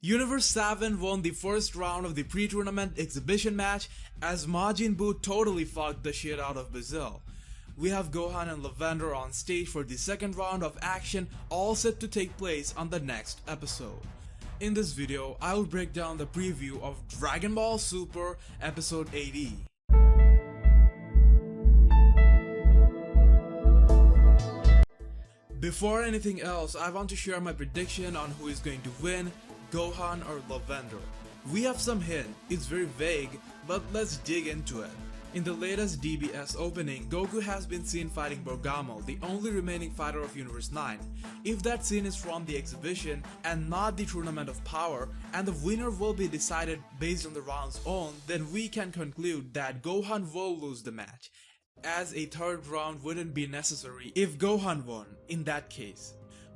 Universe 7 won the first round of the pre-tournament exhibition match as Majin Buu totally fucked the shit out of Brazil. We have Gohan and Lavender on stage for the second round of action, all set to take place on the next episode. In this video, I will break down the preview of Dragon Ball Super episode 80. Before anything else, I want to share my prediction on who is going to win, Gohan or Lavender. We have some hint, it's very vague, but let's dig into it. In the latest DBS opening, Goku has been seen fighting Bergamo, the only remaining fighter of Universe 9. If that scene is from the exhibition and not the Tournament of Power, and the winner will be decided based on the round's own, then we can conclude that Gohan will lose the match, as a third round wouldn't be necessary if Gohan won in that case.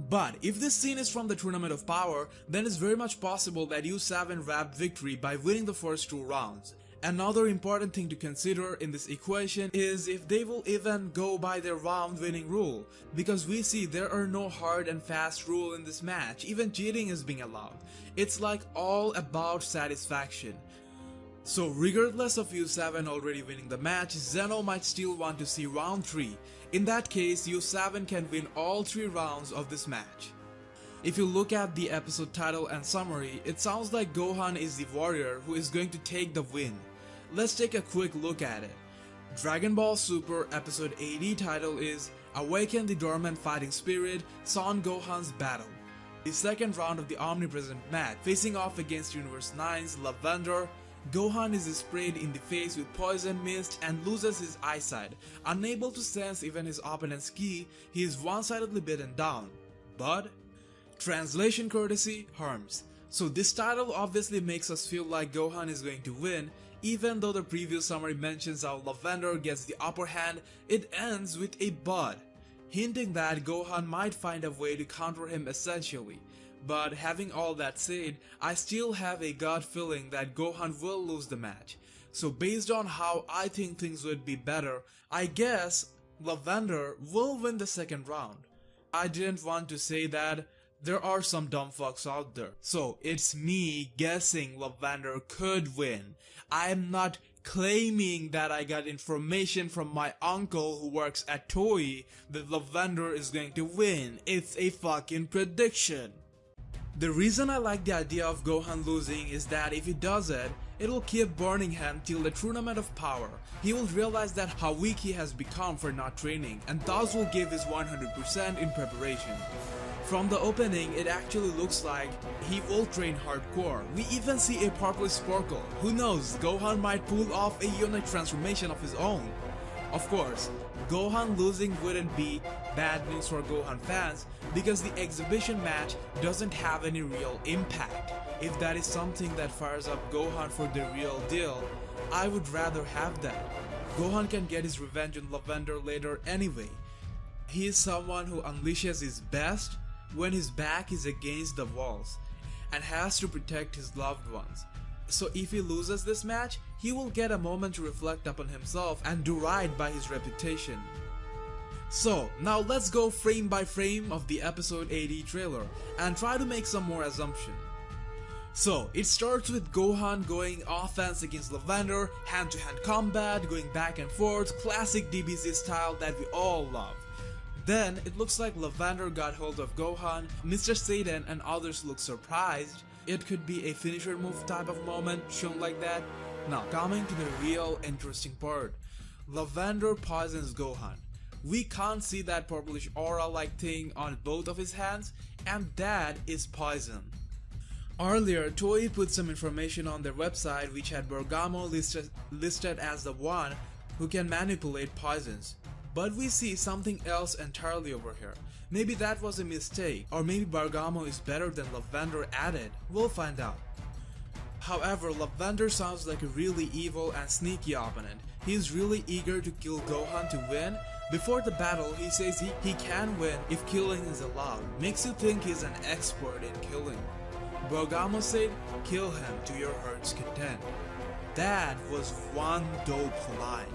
But if this scene is from the Tournament of Power, then it's very much possible that U7 wrapped victory by winning the first two rounds. Another important thing to consider in this equation is if they will even go by their round winning rule, because we see there are no hard and fast rule in this match, even cheating is being allowed. It's like all about satisfaction. So regardless of U7 already winning the match, Zeno might still want to see round 3. In that case, U7 can win all 3 rounds of this match. If you look at the episode title and summary, it sounds like Gohan is the warrior who is going to take the win. Let's take a quick look at it. Dragon Ball Super episode 80 title is Awaken the Dormant Fighting Spirit, Son Gohan's Battle. The second round of the omnipresent match, facing off against Universe 9's Lavender. Gohan is sprayed in the face with poison mist and loses his eyesight. Unable to sense even his opponent's ki, he is one-sidedly beaten down. But translation courtesy Herms. So this title obviously makes us feel like Gohan is going to win. Even though the previous summary mentions how Lavender gets the upper hand, it ends with a but, hinting that Gohan might find a way to counter him essentially. But having all that said, I still have a gut feeling that Gohan will lose the match. So based on how I think things would be better, I guess Lavender will win the second round. I didn't want to say that. There are some dumb fucks out there. So it's me guessing Lavender could win. I am not claiming that I got information from my uncle who works at Toei that Lavender is going to win. It's a fucking prediction. The reason I like the idea of Gohan losing is that if he does it, it'll keep burning him till the Tournament of Power. He will realize that how weak he has become for not training, and thus will give his 100% in preparation. From the opening, it actually looks like he will train hardcore. We even see a purple sparkle. Who knows, Gohan might pull off a unique transformation of his own. Of course, Gohan losing wouldn't be bad news for Gohan fans because the exhibition match doesn't have any real impact. If that is something that fires up Gohan for the real deal, I would rather have that. Gohan can get his revenge on Lavender later anyway. He is someone who unleashes his best when his back is against the walls and has to protect his loved ones. So if he loses this match, he will get a moment to reflect upon himself and do right by his reputation. So now let's go frame by frame of the episode 80 trailer and try to make some more assumption. So it starts with Gohan going offense against Lavender, hand-to-hand combat, going back and forth, classic DBZ style that we all love. Then it looks like Lavender got hold of Gohan, Mr. Satan and others look surprised. It could be a finisher move type of moment shown like that. Now coming to the real interesting part. Lavender poisons Gohan. We can't see that purplish aura like thing on both of his hands, and that is poison. Earlier, Toei put some information on their website which had Bergamo listed as the one who can manipulate poisons. But we see something else entirely over here. Maybe that was a mistake, or maybe Bergamo is better than Lavender added. We'll find out. However, Lavender sounds like a really evil and sneaky opponent. He is really eager to kill Gohan to win. Before the battle, he says he can win if killing is allowed. Makes you think he's an expert in killing. Bergamo said, "Kill him to your heart's content." That was one dope line.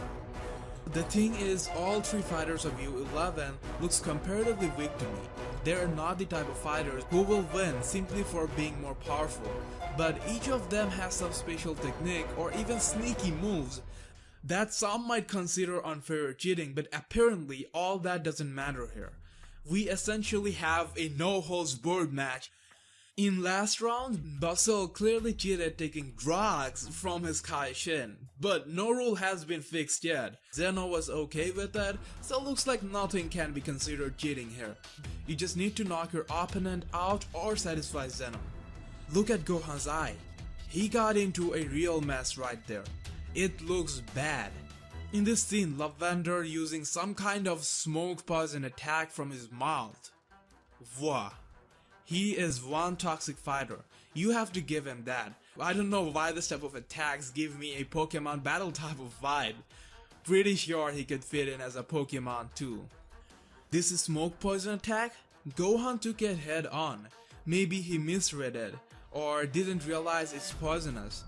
The thing is, all three fighters of U11 looks comparatively weak to me. They are not the type of fighters who will win simply for being more powerful, but each of them has some special technique or even sneaky moves that some might consider unfair or cheating, but apparently all that doesn't matter here. We essentially have a no-holds-barred match. In last round, Basel clearly cheated taking drugs from his Kaishin, but no rule has been fixed yet. Zeno was okay with that, so looks like nothing can be considered cheating here. You just need to knock your opponent out or satisfy Zeno. Look at Gohan's eye. He got into a real mess right there. It looks bad. In this scene, Lavender using some kind of smoke poison attack from his mouth. Wow. He is one toxic fighter. You have to give him that. I don't know why this type of attacks give me a Pokemon battle type of vibe. Pretty sure he could fit in as a Pokemon too. This is smoke poison attack? Gohan took it head on. Maybe he misread it, or didn't realize it's poisonous.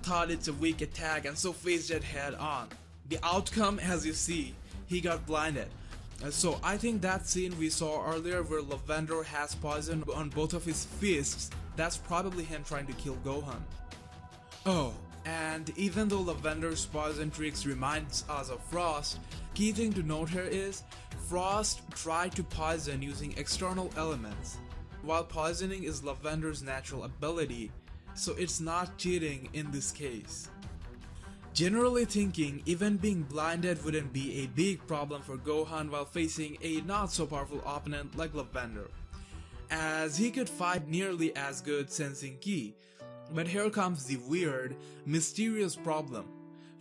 Thought it's a weak attack and so faced it head on. The outcome, as you see, he got blinded. So I think that scene we saw earlier where Lavender has poison on both of his fists, that's probably him trying to kill Gohan. Oh, and even though Lavender's poison tricks reminds us of Frost, key thing to note here is, Frost tried to poison using external elements, while poisoning is Lavender's natural ability, so it's not cheating in this case. Generally thinking, even being blinded wouldn't be a big problem for Gohan while facing a not so powerful opponent like Lavender, as he could fight nearly as good sensing ki. But here comes the weird, mysterious problem.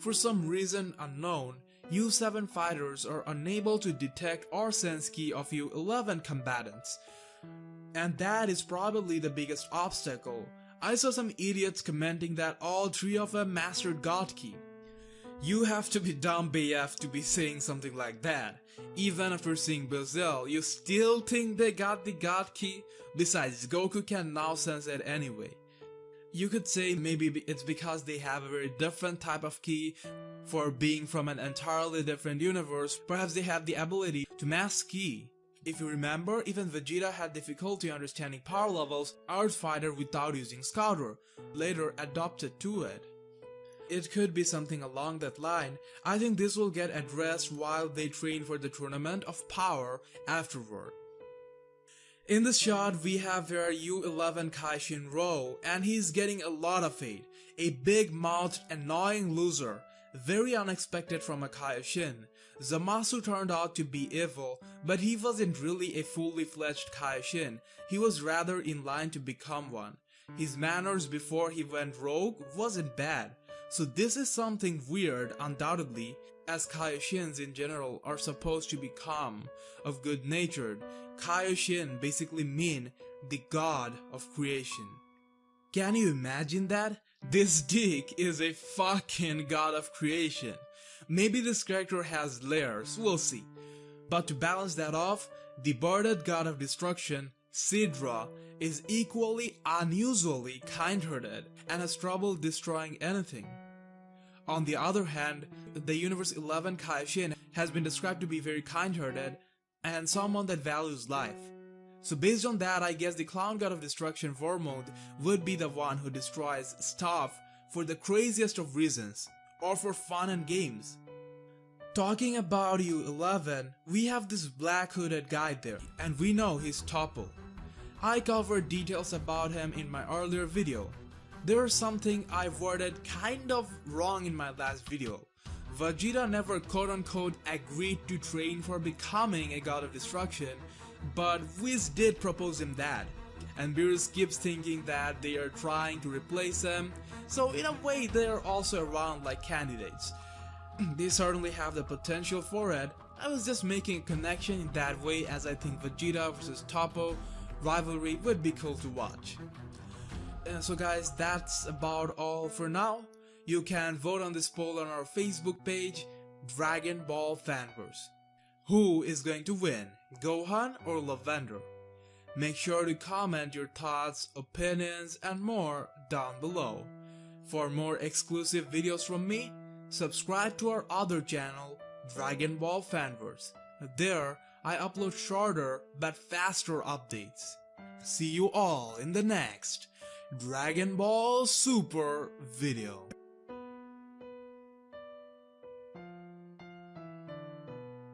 For some reason unknown, U7 fighters are unable to detect or sense ki of U11 combatants, and that is probably the biggest obstacle. I saw some idiots commenting that all three of them mastered God Ki. You have to be dumb BF to be saying something like that. Even after seeing Brazil, you still think they got the God Ki? Besides, Goku can now sense it anyway. You could say maybe it's because they have a very different type of Ki for being from an entirely different universe. Perhaps they have the ability to mask Ki. If you remember, even Vegeta had difficulty understanding power levels Earth Fighter without using Scouter, later adopted to it. It could be something along that line. I think this will get addressed while they train for the Tournament of Power afterward. In this shot, we have our U11 Kaishin Ro, and he's getting a lot of hate. A big-mouthed, annoying loser. Very unexpected from a Kaioshin. Zamasu turned out to be evil, but he wasn't really a fully fledged Kaioshin. He was rather in line to become one. His manners before he went rogue wasn't bad. So this is something weird, undoubtedly, as Kaioshins in general are supposed to be calm, of good-natured. Kaioshin basically mean the god of creation. Can you imagine that? This dick is a fucking god of creation. Maybe this character has layers, we'll see. But to balance that off, the bearded god of destruction, Sidra, is equally unusually kind-hearted and has trouble destroying anything. On the other hand, the Universe 11 Kaishin has been described to be very kind-hearted and someone that values life. So based on that, I guess the clown god of destruction Vormod would be the one who destroys stuff for the craziest of reasons, or for fun and games. Talking about U11, we have this black hooded guy there, and we know he's Toppo. I covered details about him in my earlier video. There is something I worded kind of wrong in my last video. Vegeta never quote-unquote agreed to train for becoming a god of destruction, but Whis did propose him that, and Beerus keeps thinking that they are trying to replace him, so in a way they are also around like candidates. They certainly have the potential for it. I was just making a connection in that way, as I think Vegeta vs Toppo rivalry would be cool to watch. So guys, that's about all for now. You can vote on this poll on our Facebook page, Dragon Ball Fanverse. Who is going to win, Gohan or Lavender? Make sure to comment your thoughts, opinions, and more down below. For more exclusive videos from me, subscribe to our other channel, Dragon Ball Fanverse. There, I upload shorter but faster updates. See you all in the next Dragon Ball Super video.